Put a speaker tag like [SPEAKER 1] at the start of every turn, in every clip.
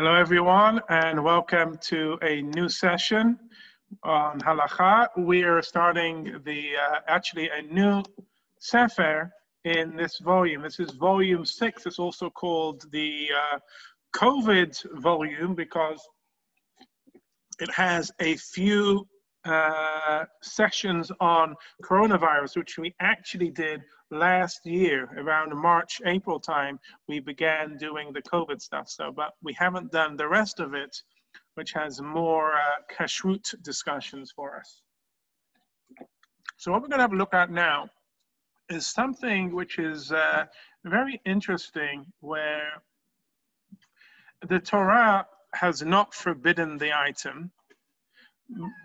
[SPEAKER 1] Hello, everyone, and welcome to a new session on Halacha. We are starting actually a new Sefer in this volume. This is volume 6. It's also called the COVID volume because it has a few sessions on coronavirus, which we actually did last year around March, April time. We began doing the COVID stuff. But we haven't done the rest of it, which has more kashrut discussions for us. So what we're going to have a look at now is something which is very interesting, where the Torah has not forbidden the item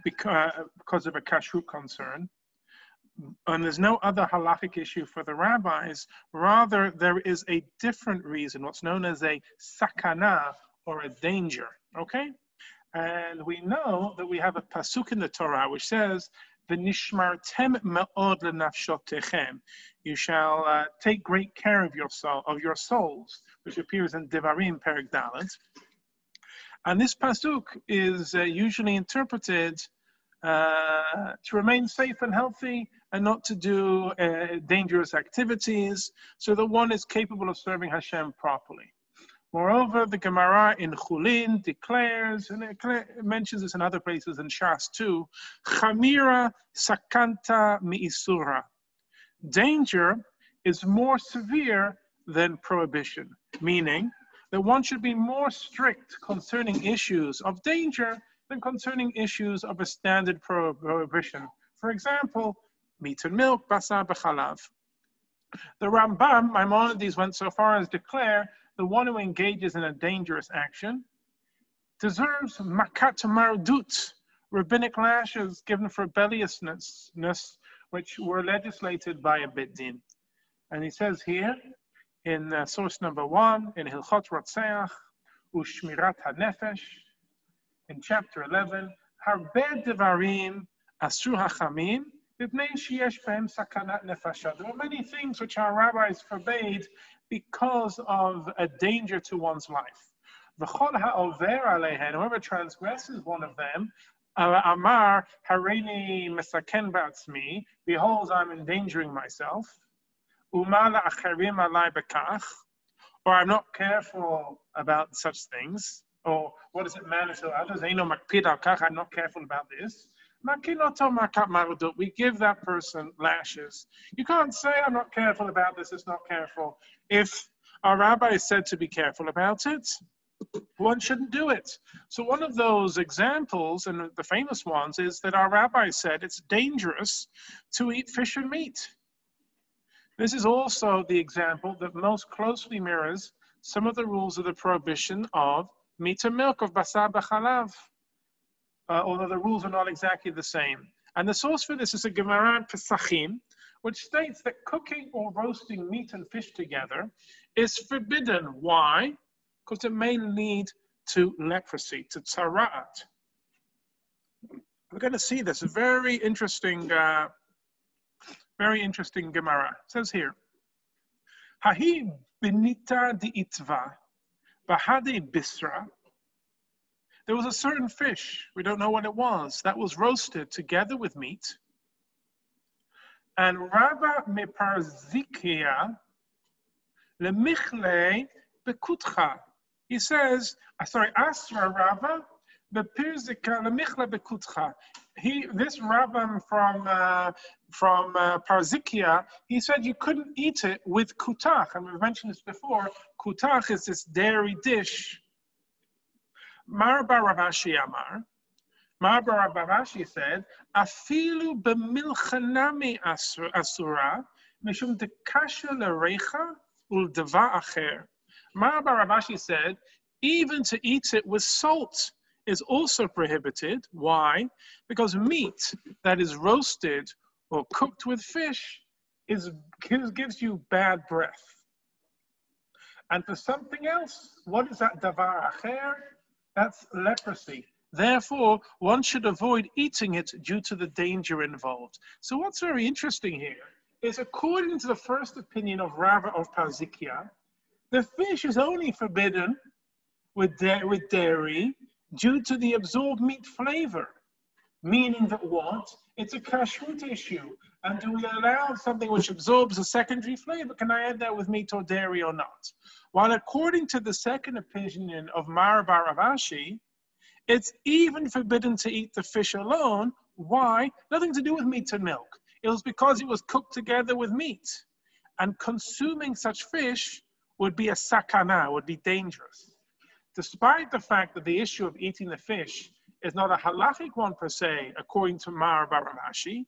[SPEAKER 1] because of a kashrut concern, and there's no other halachic issue for the rabbis. Rather, there is a different reason, what's known as a sakana, or a danger, okay? And we know that we have a pasuk in the Torah which says, "V'nishmartem me'od lenafshotechem." You shall take great care of your souls, which appears in Devarim Perek Dalet. And this pasuk is usually interpreted to remain safe and healthy and not to do dangerous activities, so that one is capable of serving Hashem properly. Moreover, the Gemara in Chulin declares, and it mentions this in other places in Shas too, Chamira sakanta mi'isura. Danger is more severe than prohibition, meaning that one should be more strict concerning issues of danger than concerning issues of a standard prohibition. For example, meat and milk, basar b'chalav. The Rambam, Maimonides, went so far as declare the one who engages in a dangerous action deserves makat mardut, rabbinic lashes given for rebelliousness, which were legislated by a beit din. And he says here, in source number 1, in Hilchot Ratzeach, Ushmirat HaNefesh, in chapter 11, Harbe Devarim Asur HaChamim, B'nei sheyesh behem sakanat nefashah. There were many things which our rabbis forbade because of a danger to one's life. V'chol ha'over aleihen, whoever transgresses one of them, Amar hareini mesaken ba'atzmi, behold, I'm endangering myself. Umala acherim alai bekach, or I'm not careful about such things, or what does it matter to others? Eino makpid al kach, I'm not careful about this. We give that person lashes. You can't say, I'm not careful about this, it's not careful. If our rabbi is said to be careful about it, one shouldn't do it. So one of those examples, and the famous ones, is that our rabbi said it's dangerous to eat fish and meat. This is also the example that most closely mirrors some of the rules of the prohibition of meat and milk, of basar b'chalav. Although the rules are not exactly the same. And the source for this is a Gemara in Pesachim, which states that cooking or roasting meat and fish together is forbidden. Why? Because it may lead to leprosy, to tzara'at. We're going to see this very interesting Gemara. It says here, Hahi benita di itva, bahadi bisra. There was a certain fish, we don't know what it was, that was roasted together with meat. And Rabba meparzikia lemichle bekutcha. He says, Asra Rabba bepirzika lemichle bekutcha. This Rabba from Parzikia, he said you couldn't eat it with kutach. And we've mentioned this before. Kutach is this dairy dish. Mar bar Rav Ashi Amar. Mar bar Rav Ashi said, "Afilu b'milchanami asura, mishum dekasha lerecha uldava acher." Mar bar Rav Ashi said, even to eat it with salt is also prohibited. Why? Because meat that is roasted or cooked with fish gives you bad breath. And for something else, what is that davar acher? That's leprosy. Therefore, one should avoid eating it due to the danger involved. So what's very interesting here is, according to the first opinion of Rava of Parzikia, the fish is only forbidden with dairy due to the absorbed meat flavor. Meaning that what? It's a kashrut issue. And do we allow something which absorbs a secondary flavor? Can I add that with meat or dairy or not? While according to the second opinion of Mar bar Rav Ashi, it's even forbidden to eat the fish alone. Why? Nothing to do with meat and milk. It was because it was cooked together with meat. And consuming such fish would be a sakana, would be dangerous. Despite the fact that the issue of eating the fish is not a halachic one per se, according to Mar bar Rav Ashi,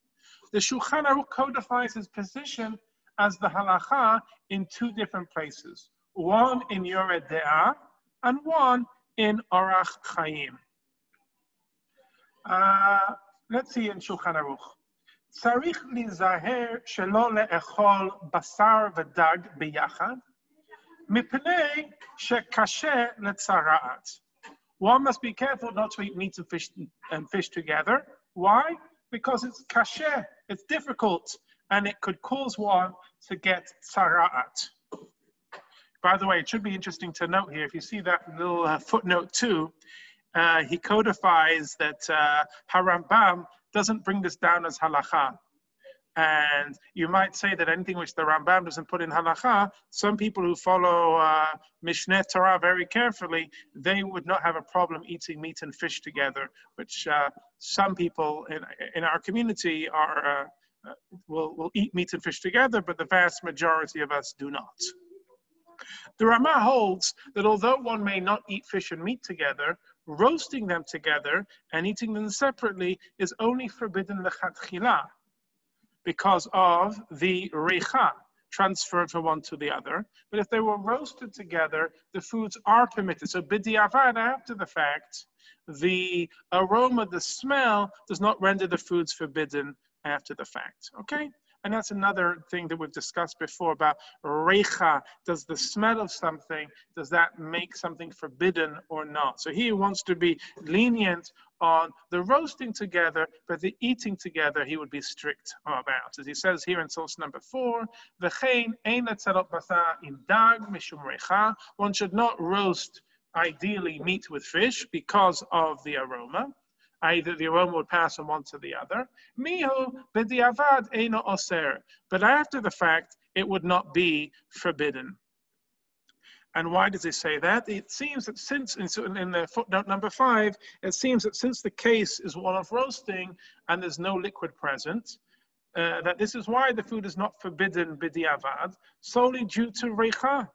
[SPEAKER 1] the Shulchan Aruch codifies his position as the halacha in two different places. One in Yored De'ah and one in Orach Chaim. Let's see in Shulchan Aruch. Tzarich lizaher shelo le'echol basar v'dag biyachad, mipnei shekashe letzaraat. One must be careful not to eat meat and fish together. Why? Because it's kasher, it's difficult, and it could cause one to get tzaraat. By the way, it should be interesting to note here, if you see that little footnote 2, he codifies that Harambam doesn't bring this down as halacha. And you might say that anything which the Rambam doesn't put in halacha, some people who follow Mishneh Torah very carefully, they would not have a problem eating meat and fish together, which some people in our community are will eat meat and fish together, but the vast majority of us do not. The Rama holds that although one may not eat fish and meat together, roasting them together and eating them separately is only forbidden lechatchila, because of the reicha, transferred from one to the other. But if they were roasted together, the foods are permitted. So b'diavad, after the fact, the aroma, the smell, does not render the foods forbidden after the fact, okay? And that's another thing that we've discussed before about reicha. Does the smell of something, does that make something forbidden or not? So he wants to be lenient on the roasting together, but the eating together he would be strict about. As he says here in source number 4, V'chein ein letzarot basar im dag mishum reicha. One should not roast, ideally, meat with fish because of the aroma. Either the aroma would pass from one to the other. Mihu b'diavad eino oser. But after the fact, it would not be forbidden. And why does he say that? It seems that since, in the footnote number 5, it seems that since the case is one of roasting and there's no liquid present, that this is why the food is not forbidden b'diavad, solely due to reicha.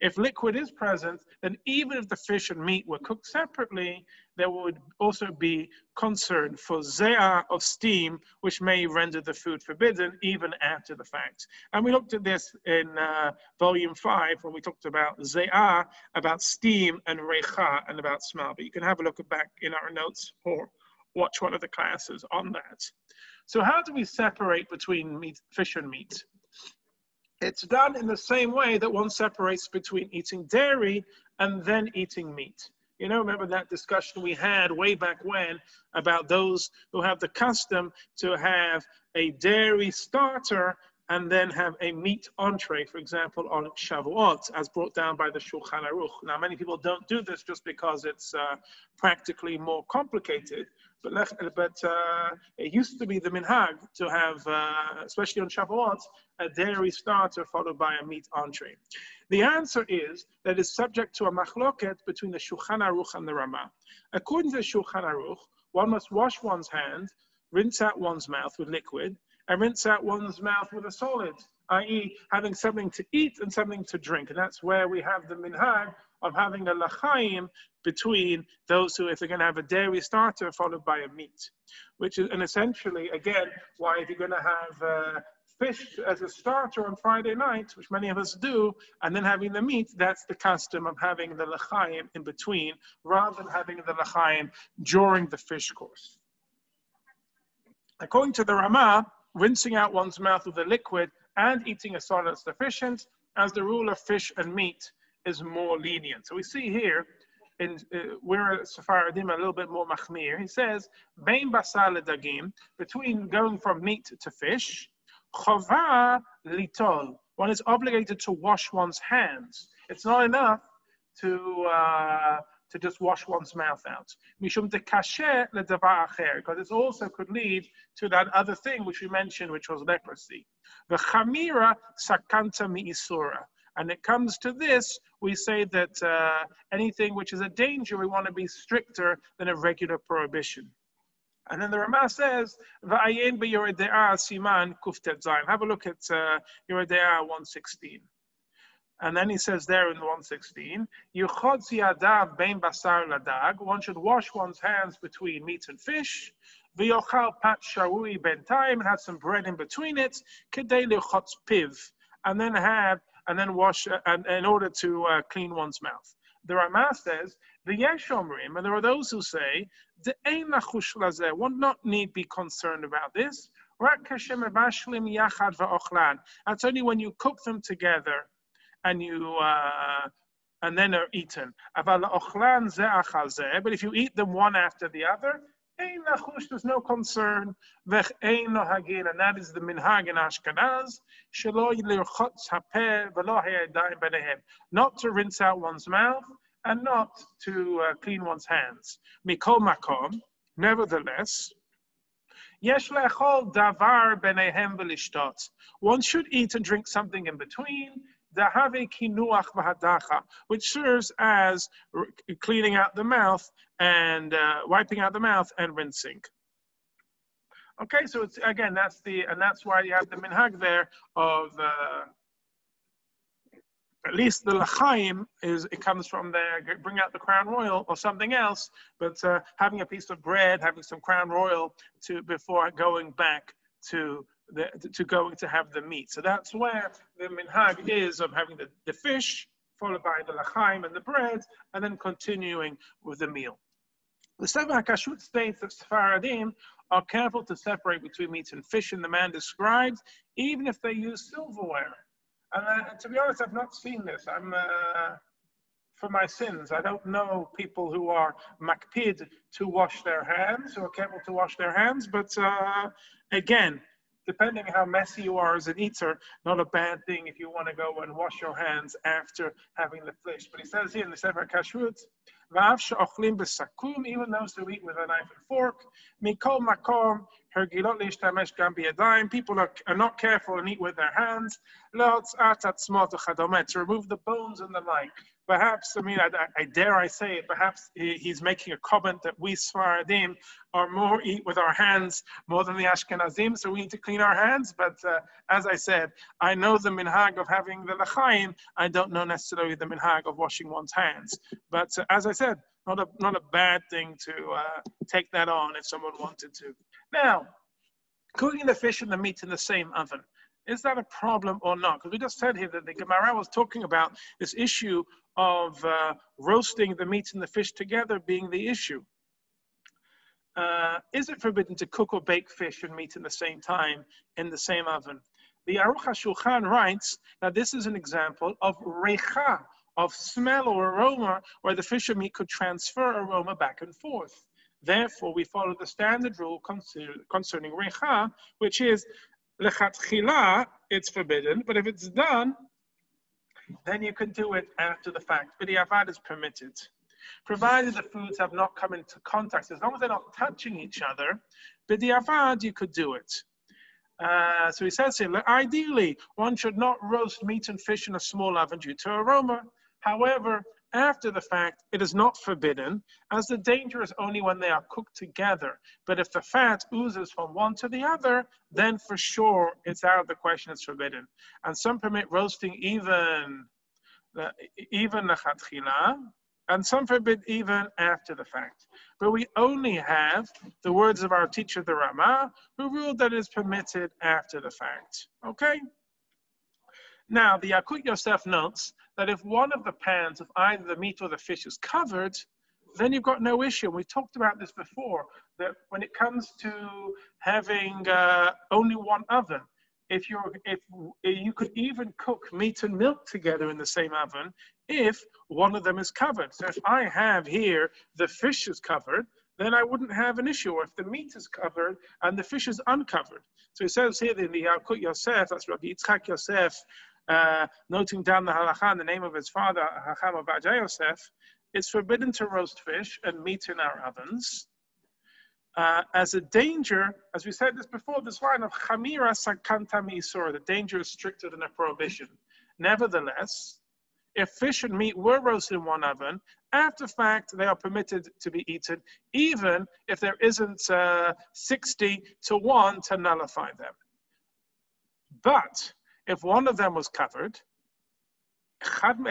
[SPEAKER 1] If liquid is present, then even if the fish and meat were cooked separately, there would also be concern for ze'ah of steam, which may render the food forbidden even after the fact. And we looked at this in volume 5 when we talked about ze'ah, about steam and reicha, and about smell. But you can have a look back in our notes or watch one of the classes on that. So how do we separate between fish and meat? It's done in the same way that one separates between eating dairy and then eating meat. You know, remember that discussion we had way back when about those who have the custom to have a dairy starter and then have a meat entree, for example, on Shavuot, as brought down by the Shulchan Aruch. Now, many people don't do this just because it's practically more complicated, but it used to be the minhag to have, especially on Shavuot, a dairy starter followed by a meat entree. The answer is that it's subject to a machloket between the Shulchan Aruch and the Rama. According to the Shulchan Aruch, one must wash one's hand, rinse out one's mouth with liquid, and rinse out one's mouth with a solid, i.e. having something to eat and something to drink. And that's where we have the minhag of having a lachaim between those who, if they're going to have a dairy starter followed by a meat, which is, and essentially, again, why if you're going to have fish as a starter on Friday night, which many of us do, and then having the meat, that's the custom of having the lachaim in between, rather than having the lachaim during the fish course. According to the Rama, rinsing out one's mouth with a liquid and eating a solid is sufficient, as the rule of fish and meat is more lenient. So we see here, we're at Sephardim a little bit more machmir. He says, Bein basar ledagim, between going from meat to fish, chova litol, one is obligated to wash one's hands. It's not enough to to just wash one's mouth out. Mishum dekasher ledavar acher, because it also could lead to that other thing which we mentioned, which was leprosy. The chamira sakanta mi'isura. And it comes to this, we say that anything which is a danger, we want to be stricter than a regular prohibition. And then the Ramah says, "Va'ayin beYoreh De'ah siman kuftet zayin." Have a look at Yoreh De'ah 116. And then he says there in 116, "Yuchotzi adav bein basar ladag." One should wash one's hands between meat and fish. V'yochal pat sharui bentayim, and have some bread in between it. Kedei lichotz piv, and then wash and in order to clean one's mouth. The Ramah says, "V'yesh omrim," and there are those who say, "De'ein lachush lazeh." One not need be concerned about this. Rak kashem mebashlim yachad va'ochlan. That's only when you cook them together and you and then are eaten. Aval ochlan ze achal ze. But if you eat them one after the other, ein lachush, there's no concern. Vech ein nohagin, and that is the minhag in Ashkenaz. Shelo lirchotz hapeh v'lo hayadayim b'nehem. Not to rinse out one's mouth and not to clean one's hands. Mikol makom, nevertheless, yesh le'echol davar b'nehem v'lishtot. One should eat and drink something in between. Dahave kinuach v'hadacha, which serves as cleaning out the mouth and wiping out the mouth and rinsing. Okay, so it's again that's why you have the minhag there of at least the l'chaim it comes from there. Bring out the crown royal or something else, but having a piece of bread, having some crown royal before going back to going to have the meat. So that's where the minhag is of having the fish, followed by the l'chaim and the bread, and then continuing with the meal. The Sefer HaKashrut states that Sfaradim are careful to separate between meat and fish in the man described, even if they use silverware. And to be honest, I've not seen this. For my sins, I don't know people who are makpid to wash their hands, who are careful to wash their hands, but again, depending how messy you are as an eater, not a bad thing if you want to go and wash your hands after having the flesh. But he says here in the Sefer HaKashrut, even those who eat with a knife and fork, mikol makom, people are not careful and eat with their hands, to remove the bones and the like. Perhaps, I dare I say it, perhaps he's making a comment that we Sfaradim are more eat with our hands more than the Ashkenazim, so we need to clean our hands. But as I said, I know the minhag of having the l'chaim. I don't know necessarily the minhag of washing one's hands. But as I said, not a bad thing to take that on if someone wanted to. Now, cooking the fish and the meat in the same oven. Is that a problem or not? Because we just said here that the Gemara was talking about this issue of roasting the meat and the fish together being the issue. Is it forbidden to cook or bake fish and meat in the same time in the same oven? The Aruch HaShulchan writes that this is an example of recha, of smell or aroma, where the fish or meat could transfer aroma back and forth. Therefore, we follow the standard rule concerning recha, which is lechatchila, it's forbidden, but if it's done, then you can do it after the fact. B'diavad is permitted, provided the foods have not come into contact. As long as they're not touching each other, b'diavad you could do it. So he says here, ideally, one should not roast meat and fish in a small oven due to aroma. However, after the fact, it is not forbidden, as the danger is only when they are cooked together. But if the fat oozes from one to the other, then for sure it's out of the question, it's forbidden. And some permit roasting even lechatchila, and some forbid even after the fact. But we only have the words of our teacher, the Ramah, who ruled that it is permitted after the fact. Okay? Now, the Yakut Yosef notes that if one of the pans of either the meat or the fish is covered, then you've got no issue. We talked about this before, that when it comes to having only one oven, if you could even cook meat and milk together in the same oven if one of them is covered. So if I have here the fish is covered, then I wouldn't have an issue. Or if the meat is covered and the fish is uncovered. So it says here in the Yakut Yosef, that's Rabbi Yitzchak Yosef, noting down the halacha in the name of his father, Hacham Ovadia Yosef, it's forbidden to roast fish and meat in our ovens. As a danger, as we said this before, this line of chamira sakanta misor, the danger is stricter than a prohibition. Nevertheless, if fish and meat were roasted in one oven, after fact, they are permitted to be eaten, even if there isn't 60 to 1 to nullify them. But if one of them was covered, then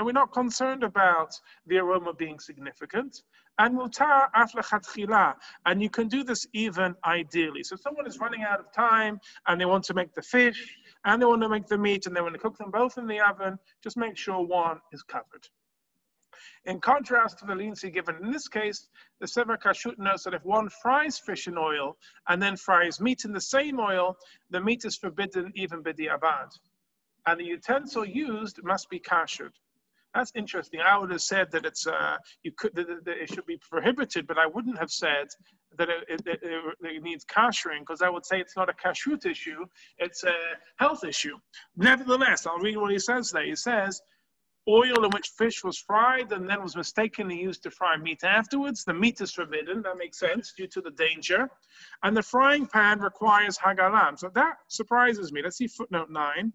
[SPEAKER 1] we're not concerned about the aroma being significant. And you can do this even ideally. So someone is running out of time and they want to make the fish and they want to make the meat and they want to cook them both in the oven, just make sure one is covered. In contrast to the leniency given in this case, the Sefer Kashrut notes that if one fries fish in oil and then fries meat in the same oil, the meat is forbidden even b'di'avad. And the utensil used must be kashered. That's interesting. I would have said that it's that it should be prohibited, but I wouldn't have said that it needs kashering, because I would say it's not a kashrut issue, it's a health issue. Nevertheless, I'll read what he says there. He says, oil in which fish was fried and then was mistakenly used to fry meat afterwards, the meat is forbidden. That makes sense due to the danger. And the frying pan requires hagalam. So that surprises me. Let's see footnote 9.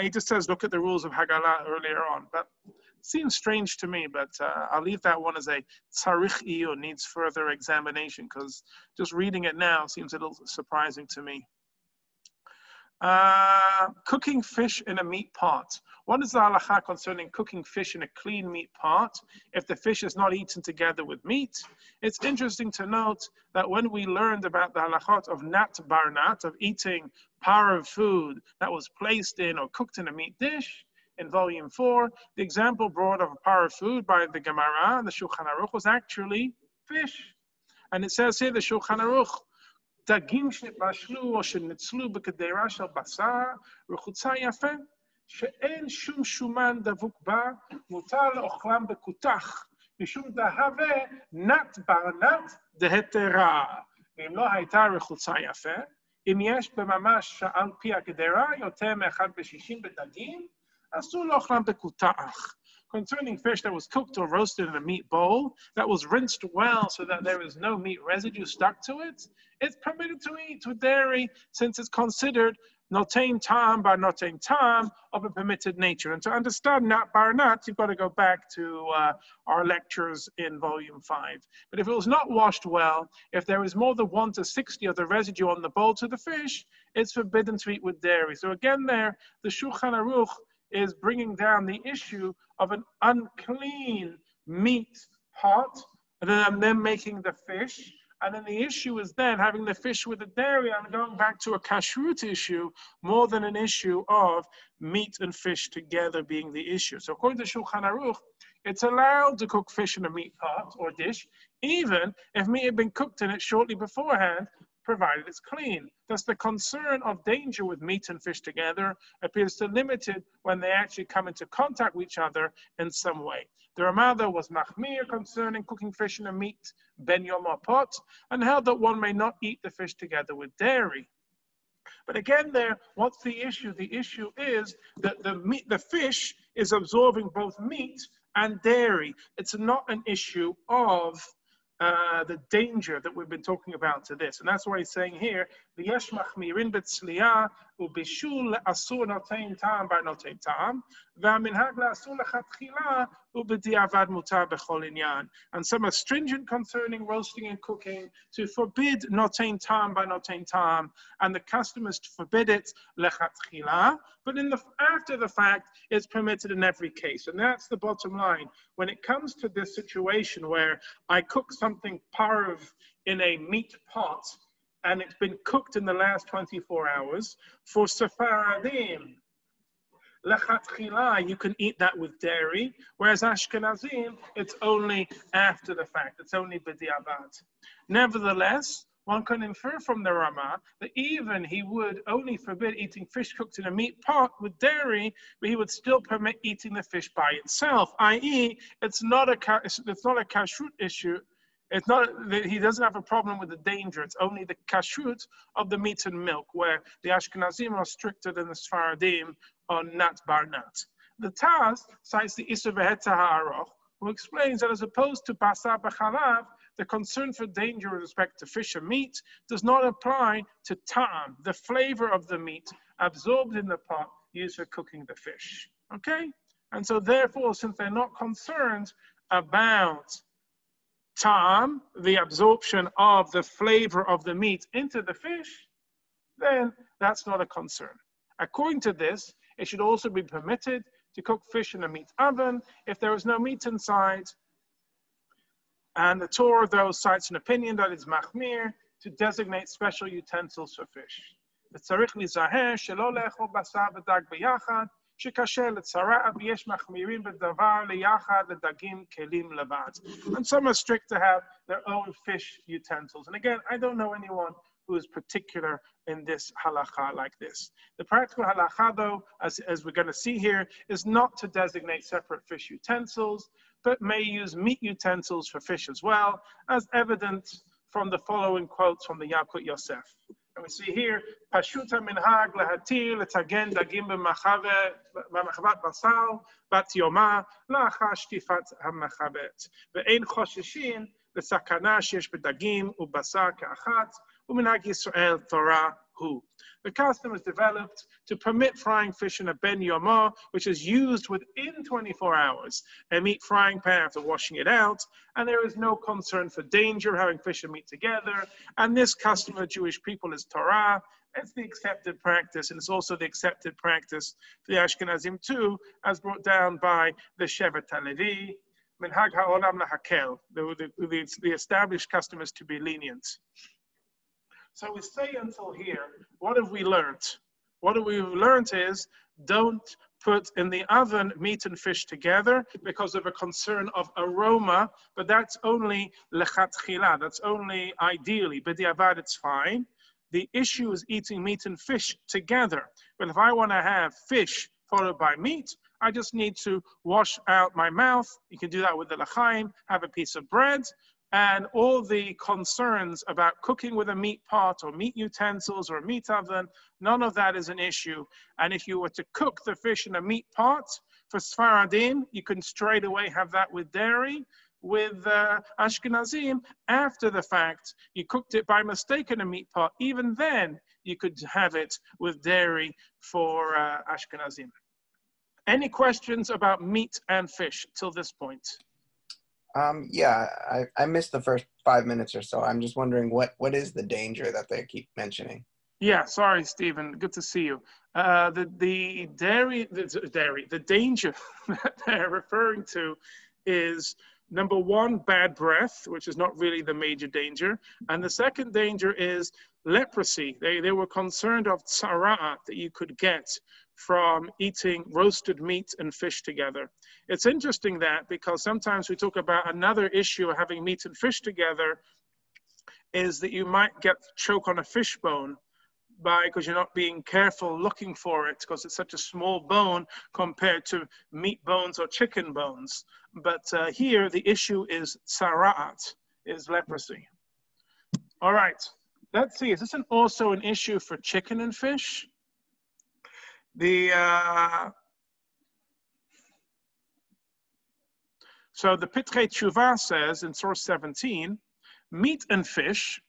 [SPEAKER 1] He just says, look at the rules of Haggalah earlier on. But it seems strange to me, but I'll leave that one as a tzarich iyun, needs further examination, because just reading it now seems a little surprising to me. Cooking fish in a meat pot. What is the halacha concerning cooking fish in a clean meat pot if the fish is not eaten together with meat? It's interesting to note that when we learned about the halachot of nat bar nat, of eating parav food that was placed in or cooked in a meat dish, in volume 4, the example brought of a parav food by the Gemara and the Shulchan Aruch was actually fish. And it says here, the Shulchan Aruch, דגים שנתבשלו או שנצלו בקדרה של בשר רחוצה יפה, שאין שום שומן דבוק בה, מותר לאוכלם בכותח, משום דהווה נט בר נט דהתרה. ואם לא הייתה רחוצה יפה, אם יש בממש על פי הקדרה יותר מאחד בשישים בדגים, אסור לאוכלם בכותח. Concerning fish that was cooked or roasted in a meat bowl, that was rinsed well so that there is no meat residue stuck to it, it's permitted to eat with dairy since it's considered notain tam bar notain tam of a permitted nature. And to understand nat bar nat, you've got to go back to our lectures in volume 5. But if it was not washed well, if there is more than 1 to 60 of the residue on the bowl to the fish, it's forbidden to eat with dairy. So again there, the Shulchan Aruch is bringing down the issue of an unclean meat pot, and then making the fish. And then the issue is then having the fish with the dairy and going back to a kashrut issue more than an issue of meat and fish together being the issue. So according to Shulchan Aruch, it's allowed to cook fish in a meat pot or dish, even if meat had been cooked in it shortly beforehand, provided it's clean. Thus, the concern of danger with meat and fish together appears to limited when they actually come into contact with each other in some way. The Ramada was machmir concerning cooking fish in a meat ben yoma pot, and held that one may not eat the fish together with dairy. But again there, what's the issue? The issue is that the fish is absorbing both meat and dairy. It's not an issue of the danger that we've been talking about to this. And that's why he's saying here, v'yesh machmirin b'tzliya u'bishul asur notein tam bar notein tam v'aminhag la'asur lechatchila u'b'di'avad mutar b'chol inyan. And some are stringent concerning roasting and cooking to forbid notein tam bar notein tam, and the custom is to forbid it lechatchila, but after the fact, it's permitted in every case. And that's the bottom line. When it comes to this situation where I cook something parav in a meat pot, and it's been cooked in the last 24 hours, for Sephardim, lechatchila, you can eat that with dairy, whereas Ashkenazim, it's only after the fact. It's only b'di'avad. Nevertheless, one can infer from the Rama that even he would only forbid eating fish cooked in a meat pot with dairy, but he would still permit eating the fish by itself, i.e., it's not a kashrut issue. It's not that he doesn't have a problem with the danger. It's only the kashrut of the meat and milk, where the Ashkenazim are stricter than the Sfaradim on nat bar nat. The Taz cites the Isser V'Hetza Ha'aroch, who explains that as opposed to Basar B'Chalav, the concern for danger with respect to fish and meat does not apply to ta'am, the flavor of the meat absorbed in the pot used for cooking the fish. Okay? And so therefore, since they're not concerned about ta'am, the absorption of the flavor of the meat into the fish, then that's not a concern. According to this, it should also be permitted to cook fish in a meat oven if there is no meat inside. And the Torah, though, cites an opinion that is machmir to designate special utensils for fish. וצריך להיזהר שלא לאכול בשר ודג ביחד, שקשה לצרעת ויש מחמירים בדבר ליחד לדגים כלים לבד. And some are strict to have their own fish utensils. And again, I don't know anyone who is particular in this halacha like this. The practical halacha, though, as we're going to see here, is not to designate separate fish utensils, but may use meat utensils for fish as well, as evident from the following quotes from the Yalkut Yosef. And we see here, Pashuta minhag lehatir letagen dagim b'machavat basal bat yoma la'achar shtifat ha'machabet ve'ein chosheshin l'sakana sheyesh b'dagim u'basar ka'achat u'minhag Yisrael Torah hu. The custom is developed to permit frying fish in a ben yomah, which is used within 24 hours, a meat frying pan after washing it out, and there is no concern for danger having fish and meat together. And this custom of the Jewish people is Torah. It's the accepted practice, and it's also the accepted practice for the Ashkenazim too, as brought down by the Shevet HaLevi. Minhag ha'olam lahakel. The established custom is to be lenient. So we say until here, what have we learned? What we've learned is, don't put in the oven meat and fish together because of a concern of aroma, but that's only lechatchila, that's only ideally, b'diavad it's fine. The issue is eating meat and fish together. But if I want to have fish followed by meat, I just need to wash out my mouth. You can do that with the l'chaim, have a piece of bread, and all the concerns about cooking with a meat pot or meat utensils or a meat oven, none of that is an issue. And if you were to cook the fish in a meat pot, for Sfaradim, you can straight away have that with dairy. With Ashkenazim, after the fact, you cooked it by mistake in a meat pot. Even then, you could have it with dairy for Ashkenazim. Any questions about meat and fish till this point?
[SPEAKER 2] Yeah, I missed the first 5 minutes or so. I'm just wondering what is the danger that they keep mentioning?
[SPEAKER 1] Yeah, sorry, Stephen. Good to see you. The danger that they're referring to is, number one, bad breath, which is not really the major danger. And the second danger is leprosy. They were concerned of tzara'at that you could get from eating roasted meat and fish together. It's interesting that, because sometimes we talk about another issue of having meat and fish together, is that you might get choke on a fish bone because you're not being careful looking for it, because it's such a small bone compared to meat bones or chicken bones. But here the issue is tzara'at, is leprosy. All right, let's see, is this also an issue for chicken and fish? So the Pitrei Tshuva says in source 17, meat and fish.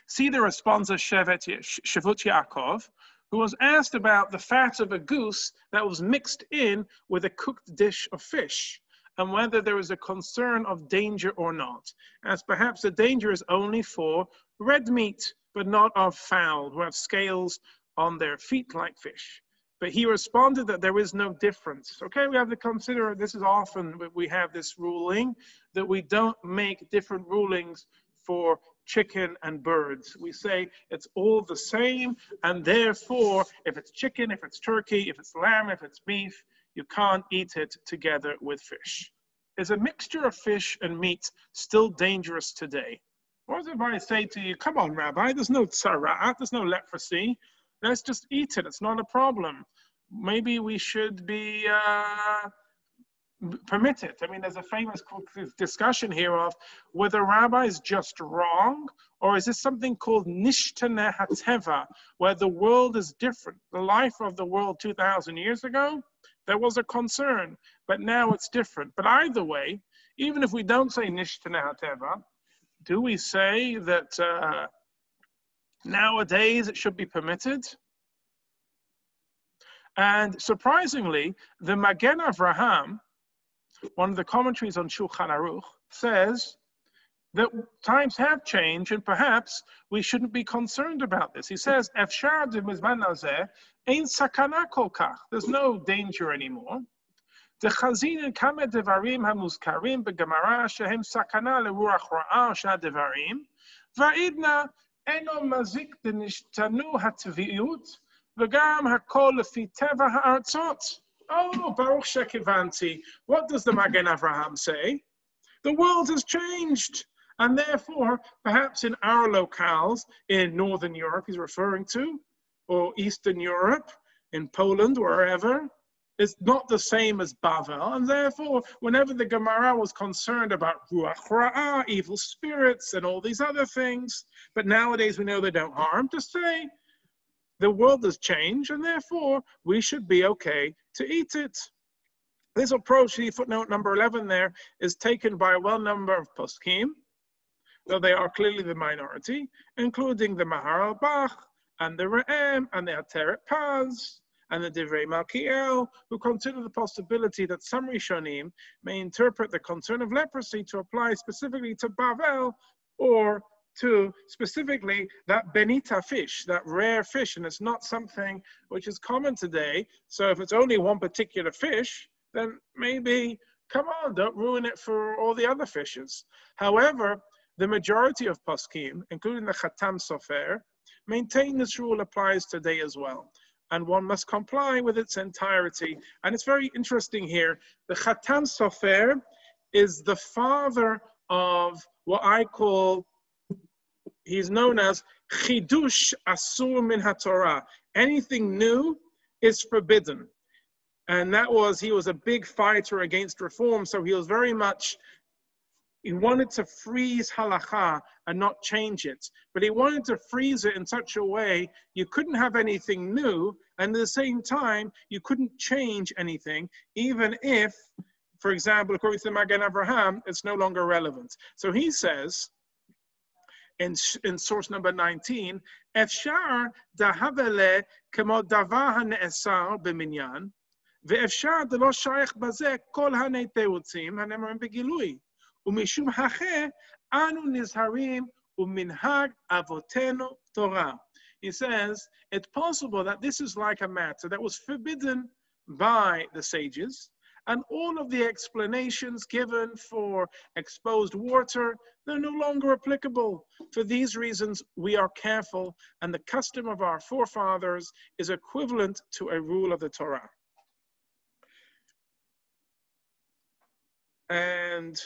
[SPEAKER 1] See the response of Shavut Yaakov, who was asked about the fat of a goose that was mixed in with a cooked dish of fish, and whether there was a concern of danger or not, as perhaps the danger is only for red meat, but not of fowl, who have scales on their feet like fish. But he responded that there is no difference. Okay, we have to consider, this is often, we have this ruling, that we don't make different rulings for chicken and birds. We say it's all the same, and therefore, if it's chicken, if it's turkey, if it's lamb, if it's beef, you can't eat it together with fish. Is a mixture of fish and meat still dangerous today? What if I say to you, come on, Rabbi, there's no tzara'at, there's no leprosy, let's just eat it, it's not a problem. Maybe we should be permitted. I mean, there's a famous discussion here of whether rabbi is just wrong, or is this something called nishtane hateva, where the world is different. The life of the world 2,000 years ago There was a concern, but now it's different. But either way, even if we don't say nishtana hateva, do we say that nowadays it should be permitted? And surprisingly, the Magen Avraham, one of the commentaries on Shulchan Aruch, says that times have changed and perhaps we shouldn't be concerned about this. He says, Efshar b'mizman hazeh ein sakana kol kach. There's no danger anymore. Dechazin kame devarim hamuzkarim begemara shehem sakana leruach ra'ah shna devarim va'idna eno mazik denishtanu hatviyut v'gam hakol lefi teva ha'artzot. Oh, Baruch Shekivanti. What does the Magen Avraham say? The world has changed. And therefore, perhaps in our locales, in Northern Europe he's referring to, or Eastern Europe, in Poland, wherever, it's not the same as Bavel. And therefore, whenever the Gemara was concerned about Ruach Ra'ah, evil spirits, and all these other things, but nowadays we know they don't harm, to say the world has changed, and therefore we should be okay to eat it. This approach, the footnote number 11 there, is taken by a well number of poskim, though they are clearly the minority, including the Maharal Bach, and the Re'em, and the Ateret Paz, and the Divrei Malkiel, who consider the possibility that some Rishonim may interpret the concern of leprosy to apply specifically to Bavel, or to specifically that benita fish, that rare fish, and it's not something which is common today. So if it's only one particular fish, then maybe, come on, don't ruin it for all the other fishes. However, the majority of poskim, including the Khatam Sofer, maintain this rule applies today as well. And one must comply with its entirety. And it's very interesting here. The Khatam Sofer is the father of what I call, he's known as Chidush Asur Min HaTorah. Anything new is forbidden. And he was a big fighter against reform. So he was very much, he wanted to freeze halakha and not change it. But he wanted to freeze it in such a way you couldn't have anything new, and at the same time, you couldn't change anything, even if, for example, according to the Magen Avraham, it's no longer relevant. So he says, in source number 19, Efshar dahavele kemo davar hane'esar b'minyan, ve'efshar de lo shayach bazeh kol hanei teutzim hane'emarim begilui. Umishum hache anu nizharim uminhag avotenu Torah. He says, it's possible that this is like a matter that was forbidden by the sages, and all of the explanations given for exposed water, they're no longer applicable. For these reasons, we are careful, and the custom of our forefathers is equivalent to a rule of the Torah. And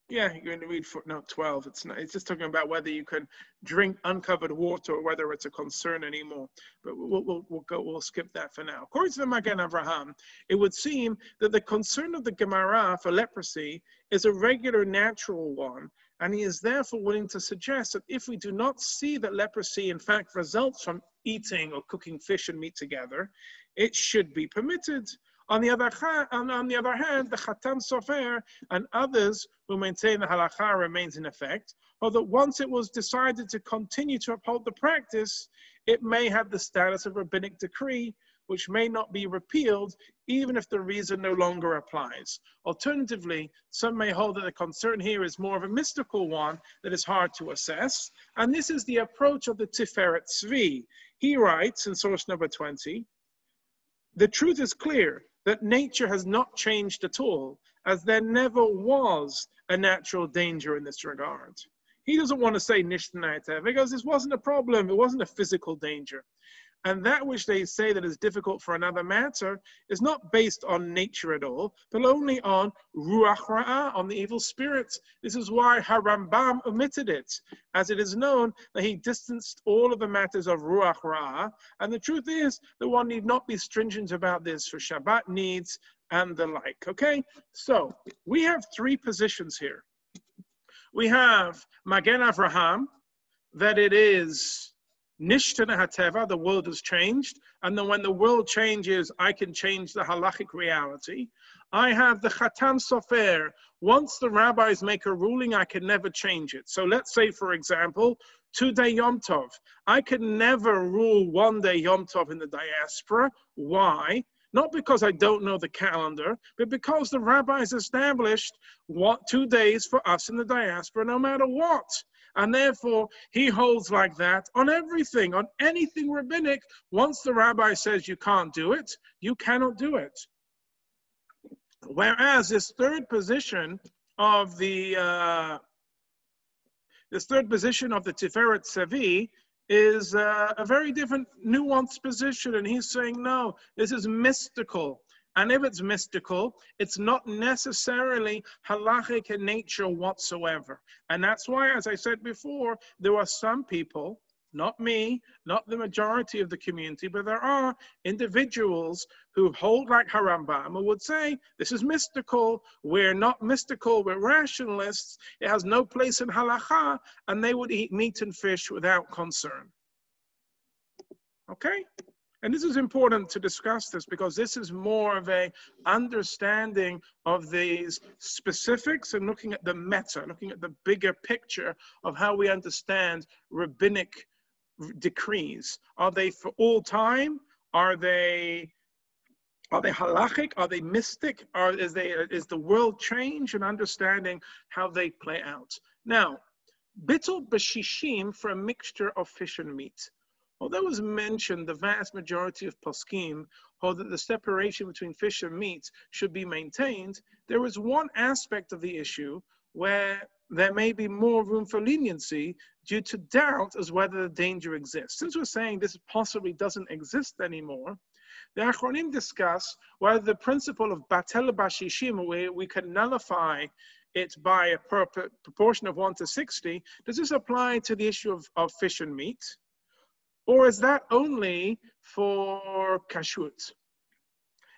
[SPEAKER 1] yeah, you're going to read footnote 12. It's just talking about whether you can drink uncovered water or whether it's a concern anymore. But we'll skip that for now. According to the Magen Avraham, it would seem that the concern of the Gemara for leprosy is a regular, natural one, and he is therefore willing to suggest that if we do not see that leprosy in fact results from eating or cooking fish and meat together, it should be permitted. On the other hand, the Khatam Sofer and others who maintain the halakha remains in effect, or that once it was decided to continue to uphold the practice, it may have the status of rabbinic decree, which may not be repealed, even if the reason no longer applies. Alternatively, some may hold that the concern here is more of a mystical one that is hard to assess, and this is the approach of the Tiferet Tzvi. He writes in source number 20, the truth is clear that nature has not changed at all, as there never was a natural danger in this regard. He doesn't want to say nishtana hateva because this wasn't a problem, it wasn't a physical danger. And that which they say that is difficult for another matter is not based on nature at all, but only on ruach ra'ah, on the evil spirits. This is why Harambam omitted it, as it is known that he distanced all of the matters of ruach ra'ah. And the truth is that one need not be stringent about this for Shabbat needs and the like. Okay, so we have three positions here. We have Magen Avraham, that it is Nishtana hateva, the world has changed. And then when the world changes, I can change the halachic reality. I have the Chatan Sofer. Once the rabbis make a ruling, I can never change it. So let's say, for example, 2-day Yom Tov. I can never rule 1-day Yom Tov in the diaspora. Why? Not because I don't know the calendar, but because the rabbis established 2 days for us in the diaspora, no matter what. And therefore, he holds like that on everything, on anything rabbinic. Once the rabbi says you can't do it, you cannot do it. Whereas this third position of the Tiferet Sevi is a very different, nuanced position, and he's saying no, this is mystical. And if it's mystical, it's not necessarily halachic in nature whatsoever. And that's why, as I said before, there are some people, not me, not the majority of the community, but there are individuals who hold like Harambam who would say, this is mystical, we're not mystical, we're rationalists, it has no place in halakha, and they would eat meat and fish without concern. Okay? And this is important to discuss this because this is more of a understanding of these specifics and looking at the meta, looking at the bigger picture of how we understand rabbinic decrees. Are they for all time? Are they halachic? Are they mystic? Is the world change and understanding how they play out? Now, bittul b'shishim for a mixture of fish and meat. Although it was mentioned, the vast majority of poskim hold that the separation between fish and meat should be maintained. There is one aspect of the issue where there may be more room for leniency due to doubt as whether the danger exists. Since we're saying this possibly doesn't exist anymore, the Achronim discuss whether the principle of batel bashishim, where we can nullify it by a proportion of 1 to 60, does this apply to the issue of fish and meat? Or is that only for kashrut?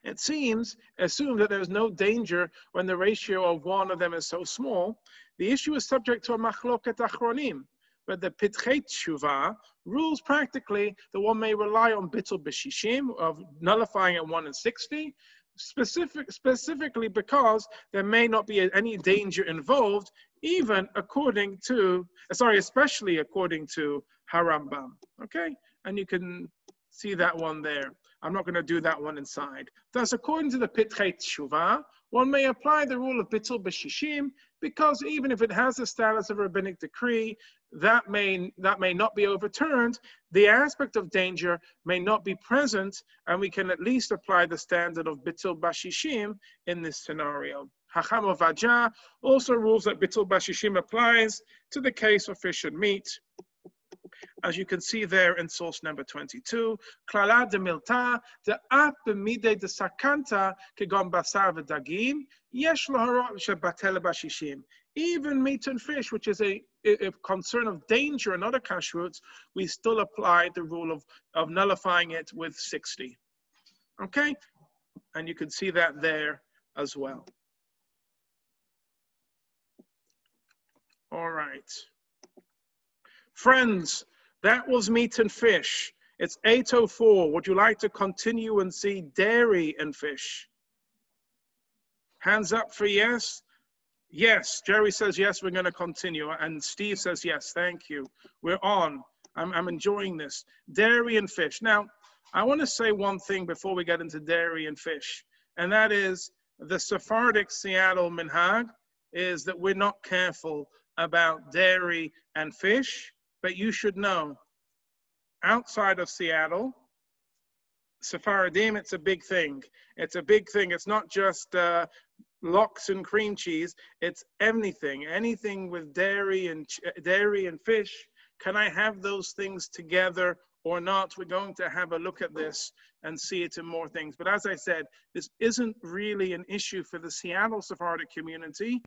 [SPEAKER 1] It seems, assume that there's no danger when the ratio of one of them is so small. The issue is subject to a machloket achronim, but the Pitchei Tshuva rules practically that one may rely on bittul b'shishim, of nullifying at 1 in 60, specifically because there may not be any danger involved, even according to, especially according to Harambam. Okay, and you can see that one there. I'm not going to do that one inside. Thus, according to the Pitchei Tshuva, one may apply the rule of bittul b'shishim because even if it has the status of a rabbinic decree, that may not be overturned. The aspect of danger may not be present, and we can at least apply the standard of bittul b'shishim in this scenario. Hacham Ovadja also rules that bittul b'shishim applies to the case of fish and meat. As you can see there in source number 22, klala de milta de at b'midei de sakanta kegon basar v'dagim yesh lahara shebatel b'shishim. Even meat and fish, which is a concern of danger and other kashruts, we still apply the rule of nullifying it with 60. Okay, and you can see that there as well. All right. Friends, that was meat and fish. It's 8:04. Would you like to continue and see dairy and fish? Hands up for yes. Yes. Jerry says yes, we're going to continue. And Steve says yes, thank you. We're on. I'm enjoying this. Dairy and fish. Now, I want to say one thing before we get into dairy and fish. And that is the Sephardic Seattle minhag is that we're not careful about dairy and fish. But you should know, outside of Seattle, Sephardim, it's a big thing. It's a big thing. It's not just lox and cream cheese. It's anything. Anything with dairy and fish. Can I have those things together or not? We're going to have a look at this and see it in more things. But as I said, this isn't really an issue for the Seattle Sephardic community,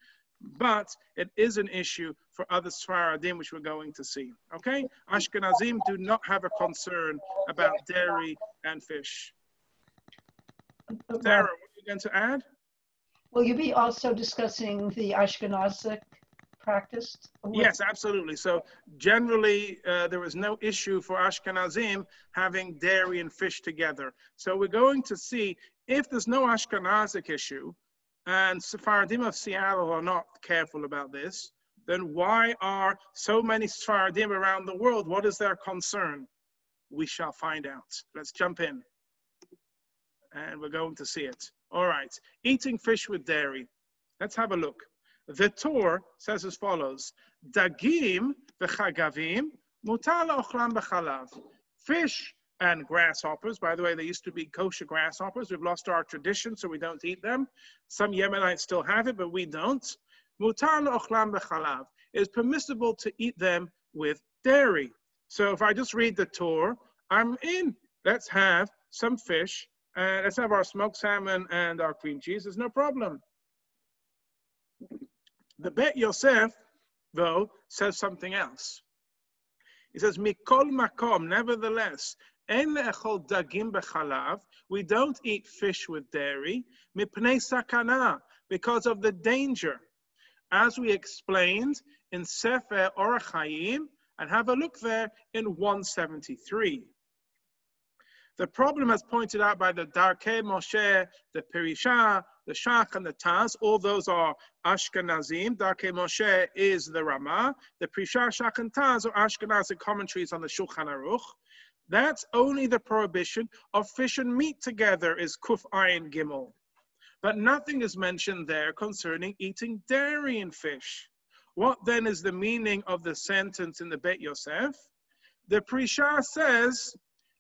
[SPEAKER 1] but it is an issue for other Sephardim, which we're going to see. Okay? Ashkenazim do not have a concern about dairy and fish. Sarah, what are you going to add?
[SPEAKER 3] Will you be also discussing the Ashkenazic practiced?
[SPEAKER 1] Yes, absolutely. So generally, there was no issue for Ashkenazim having dairy and fish together. So we're going to see if there's no Ashkenazic issue, and Sephardim of Seattle are not careful about this, then why are so many Sephardim around the world? What is their concern? We shall find out. Let's jump in. And we're going to see it. All right. Eating fish with dairy. Let's have a look. The Torah says as follows: Dagim v'chagavim mutar la'ochlam b'chalav. Fish and grasshoppers. By the way, they used to be kosher grasshoppers. We've lost our tradition, so we don't eat them. Some Yemenites still have it, but we don't. Mutar la'ochlam b'chalav. It is permissible to eat them with dairy. So if I just read the Torah, I'm in. Let's have some fish. Let's have our smoked salmon and our cream cheese. There's no problem. The Bet Yosef, though, says something else. He says, Mikol makom, nevertheless, en le'echol dagim b'chalav, we don't eat fish with dairy, mipnei sakana, because of the danger. As we explained in Sefer Orach Chaim, and have a look there in 173. The problem, as pointed out by the Darkei Moshe, the Perisha, the Shach, and the Taz, all those are Ashkenazim. Darkei Moshe is the Ramah. The Perisha, Shach, and Taz are Ashkenazic commentaries on the Shulchan Aruch. That's only the prohibition of fish and meat together is Kuf Ayin Gimel. But nothing is mentioned there concerning eating dairy and fish. What then is the meaning of the sentence in the Bet Yosef? The Perisha says,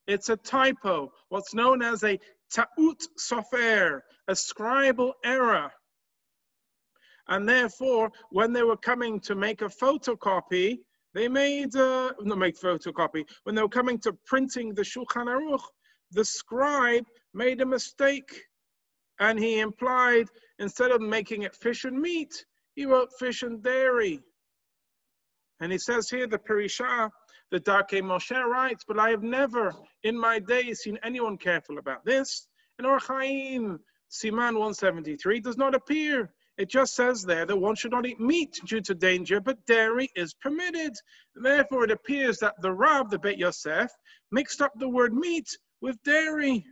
[SPEAKER 1] it's a typo, what's known as a ta'ut sofer, a scribal error. And therefore, when they were coming to make a photocopy, they made, when they were coming to printing the Shulchan Aruch, the scribe made a mistake. And he implied, instead of making it fish and meat, he wrote fish and dairy. And he says here, the Perisha, the Darkei Moshe writes, but I have never in my days seen anyone careful about this. And Orach Chaim, Siman 173, does not appear. It just says there that one should not eat meat due to danger, but dairy is permitted. Therefore, it appears that the Rav, the Bet Yosef, mixed up the word meat with dairy.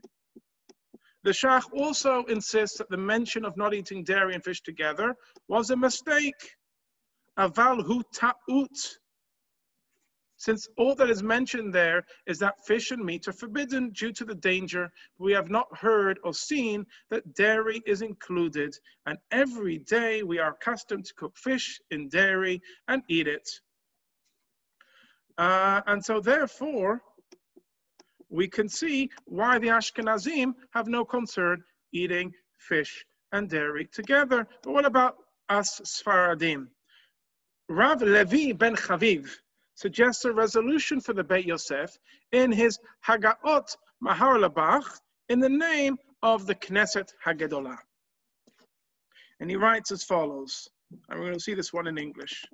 [SPEAKER 1] The Shach also insists that the mention of not eating dairy and fish together was a mistake. Aval hu ta'ut. Since all that is mentioned there is that fish and meat are forbidden due to the danger, we have not heard or seen that dairy is included. And every day we are accustomed to cook fish in dairy and eat it. And so therefore, we can see why the Ashkenazim have no concern eating fish and dairy together. But what about us Sfaradim? Rav Levi ben Chaviv suggests a resolution for the Beit Yosef in his Hagaot Mahar Labach in the name of the Knesset Hagedolah. And he writes as follows, and we're going to see this one in English.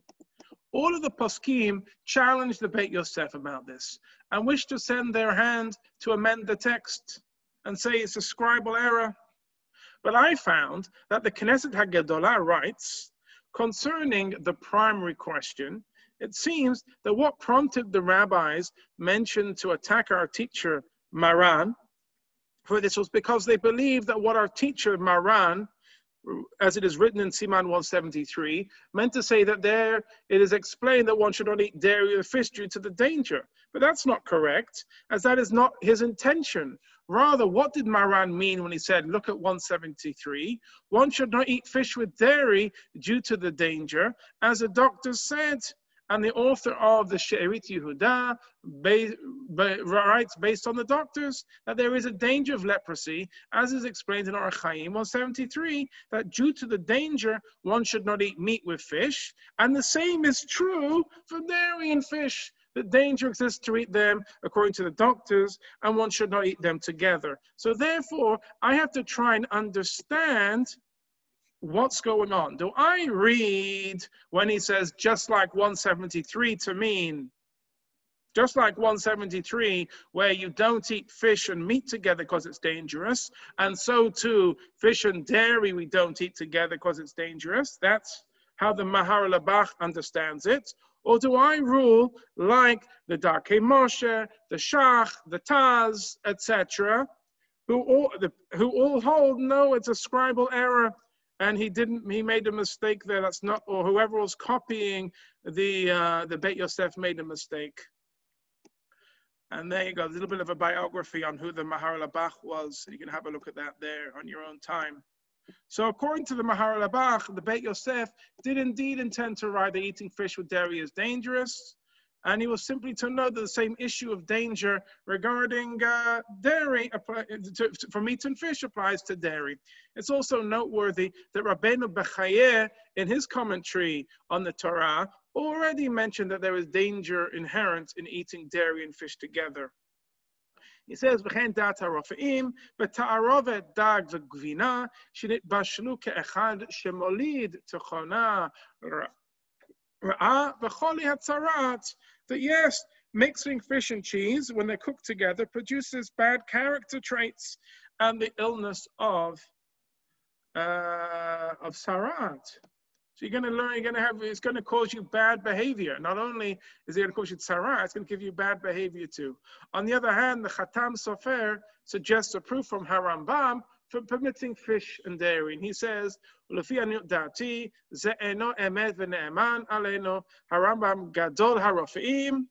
[SPEAKER 1] All of the poskim challenged the Beit Yosef about this and wished to send their hand to amend the text and say it's a scribal error. But I found that the Knesset Hagedolah writes, concerning the primary question, it seems that what prompted the rabbis mentioned to attack our teacher Maran for this was because they believed that what our teacher Maran, as it is written in Siman 173, meant to say that there it is explained that one should not eat dairy or fish due to the danger. But that's not correct, as that is not his intention. Rather, what did Maran mean when he said, look at 173, one should not eat fish with dairy due to the danger, as the doctors said. And the author of the She'erit Yehuda writes, based on the doctors, that there is a danger of leprosy, as is explained in Orach Chaim 173, that due to the danger, one should not eat meat with fish. And the same is true for dairy and fish. The danger exists to eat them, according to the doctors, and one should not eat them together. So therefore, I have to try and understand what's going on. Do I read when he says just like 173 to mean just like 173 where you don't eat fish and meat together because it's dangerous, and so too fish and dairy we don't eat together because it's dangerous? That's how the Mahar Labach understands it, or do I rule like the Darkei Moshe, the Shach, the Taz, etc., who all hold no, it's a scribal error, and he made a mistake there. That's not, or whoever was copying the Beit Yosef made a mistake. And there you go, a little bit of a biography on who the Mahar Labach was. You can have a look at that there on your own time. So according to the Mahar Labach, the Beit Yosef did indeed intend to write that eating fish with dairy is dangerous. And he was simply to know that the same issue of danger regarding dairy for meat and fish applies to dairy. It's also noteworthy that Rabbeinu Bechaye, in his commentary on the Torah, already mentioned that there is danger inherent in eating dairy and fish together. He says, "V'chein dat harofim, b'ta'arovet dag v'gvina, shenitbashlu ke'echad shemolid techona ra'ah v'choli hatzarat." That yes, mixing fish and cheese, when they're cooked together, produces bad character traits and the illness of sarat. So you're going to learn, it's going to cause you bad behavior. Not only is it going to cause you tzara, it's going to give you bad behavior too. On the other hand, the Khatam Sofer suggests a proof from Harambam for permitting fish and dairy. And he says, Harambam gadol harofim,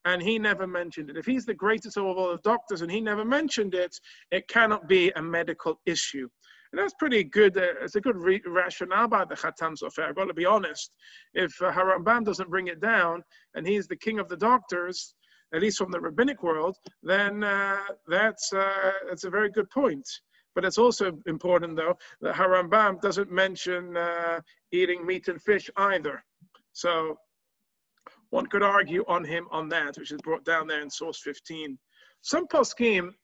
[SPEAKER 1] and he never mentioned it. If he's the greatest of all the doctors and he never mentioned it, it cannot be a medical issue. And that's pretty good. It's a good rationale by the Khatam Sofer. I've got to be honest. If Harambam doesn't bring it down, and he's the king of the doctors, at least from the rabbinic world, then that's a very good point. But it's also important, though, that Harambam doesn't mention eating meat and fish either. So one could argue on him on that, which is brought down there in source 15. Some poskim,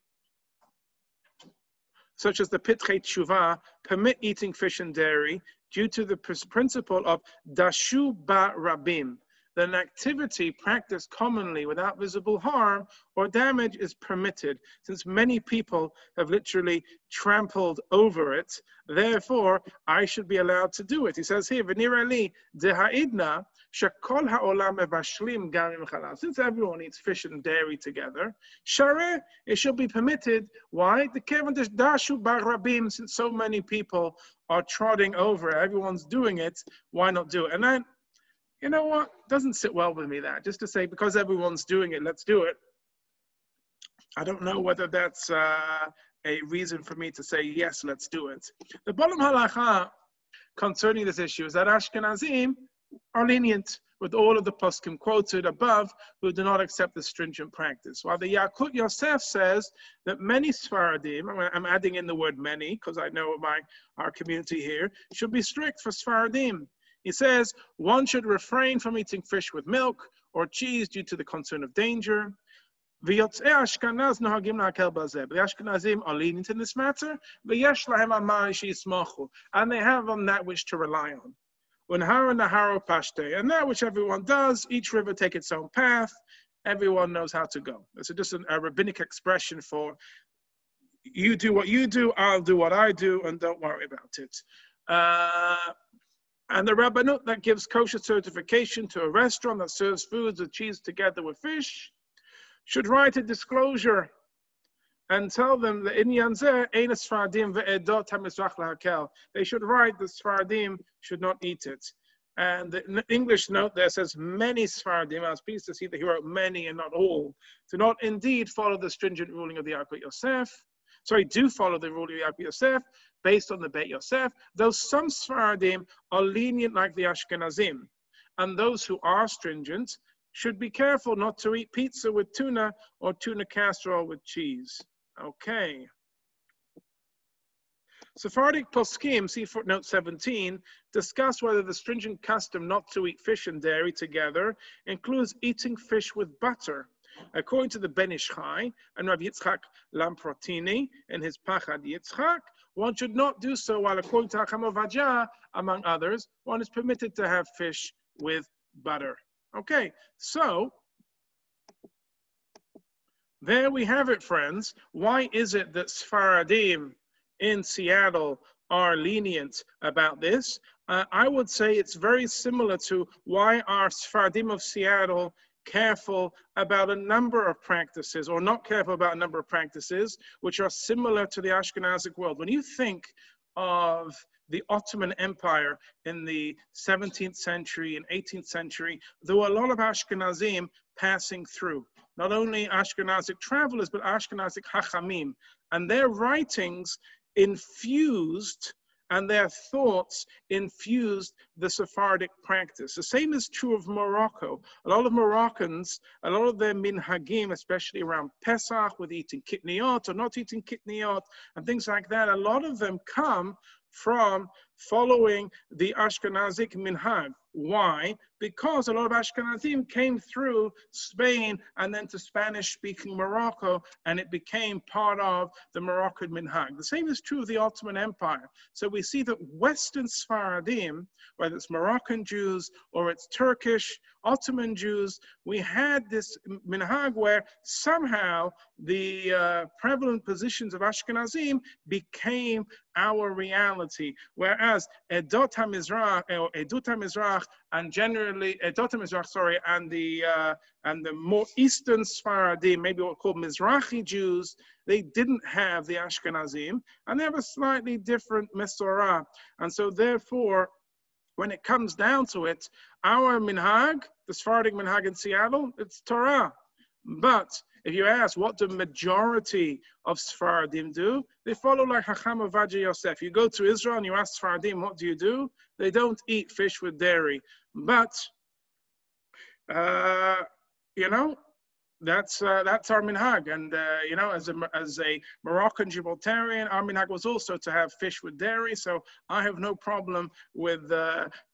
[SPEAKER 1] such as the Pitrei Tshuva, permit eating fish and dairy due to the principle of dashu ba rabim, that an activity practiced commonly without visible harm or damage is permitted, since many people have literally trampled over it. Therefore, I should be allowed to do it. He says here, "V'nira li deha'idna shekol ha'olam mevashlim garim chalal." Since everyone eats fish and dairy together, shareh, it should be permitted. Why? The kevan dashu bar rabim, since so many people are trotting over it, everyone's doing it. Why not do it? And then, you know what? Doesn't sit well with me that. Just to say, because everyone's doing it, let's do it. I don't know whether that's a reason for me to say, yes, let's do it. The bottom halacha concerning this issue is that Ashkenazim are lenient with all of the poskim quoted above who do not accept the stringent practice. While the Yakut Yosef says that many Sfaradim, I'm adding in the word many because I know our community here, should be strict for Sfaradim. He says one should refrain from eating fish with milk or cheese due to the concern of danger. The Ashkenazim are lenient in this matter, and they have on that which to rely on. And that which everyone does, each river take its own path, everyone knows how to go. It's just a rabbinic expression for you do what you do, I'll do what I do, and don't worry about it. And the Rabbanut that gives kosher certification to a restaurant that serves foods with cheese together with fish should write a disclosure and tell them that in Yanzeh, ein Sfaradim ve'edot hamizrach lahakel. They should write that Sfaradim should not eat it. And the English note there says many Sfaradim. I was pleased to see that he wrote many and not all. Do not indeed follow the stringent ruling of the Yakut Yosef. Do follow the ruling of the Yakut Yosef based on the Beit Yosef, though some Sfaradim are lenient like the Ashkenazim. And those who are stringent should be careful not to eat pizza with tuna or tuna casserole with cheese. Okay. Sephardic poskim, see footnote 17, discuss whether the stringent custom not to eat fish and dairy together includes eating fish with butter. According to the Ben Ish Chai and Rav Yitzchak Lamprotini in his Pachad Yitzchak, one should not do so, while according to Hakam Ovadja, among others, one is permitted to have fish with butter. Okay, so there we have it, friends. Why is it that Sfaradim in Seattle are lenient about this. I would say it's very similar to why are Sephardim of Seattle careful about a number of practices, or not careful about a number of practices, which are similar to the Ashkenazic world. When you think of the Ottoman Empire in the 17th century and 18th century, there were a lot of Ashkenazim passing through. Not only Ashkenazic travelers, but Ashkenazic Hachamim. And their writings infused, and their thoughts infused the Sephardic practice. The same is true of Morocco. A lot of Moroccans, a lot of their minhagim, especially around Pesach, with eating kitniot or not eating kitniot, and things like that, a lot of them come from following the Ashkenazic minhag. Why? Because a lot of Ashkenazim came through Spain and then to Spanish-speaking Morocco, and it became part of the Moroccan minhag. The same is true of the Ottoman Empire. So we see that Western Sephardim, whether it's Moroccan Jews or it's Turkish, Ottoman Jews, we had this minhag where somehow the prevalent positions of Ashkenazim became our reality, whereas Edot HaMizrach, or Edut HaMizrach, and generally Edot HaMizrach, sorry, and the more Eastern Sephardim, maybe what we call Mizrahi Jews, they didn't have the Ashkenazim, and they have a slightly different Mesorah. And so therefore, when it comes down to it, our minhag, the Sephardic minhag in Seattle, it's Torah. But if you ask what the majority of Sephardim do, they follow like Hacham Ovadia Yosef. You go to Israel and you ask Sephardim, what do? They don't eat fish with dairy. But, you know, that's our minhag. And, you know, as a Moroccan Gibraltarian, our minhag was also to have fish with dairy. So I have no problem with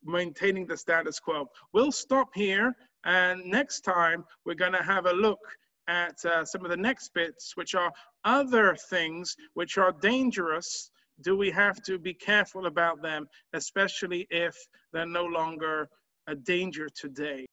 [SPEAKER 1] maintaining the status quo. We'll stop here. And next time, we're going to have a look at some of the next bits, which are other things which are dangerous. Do we have to be careful about them, especially if they're no longer a danger today?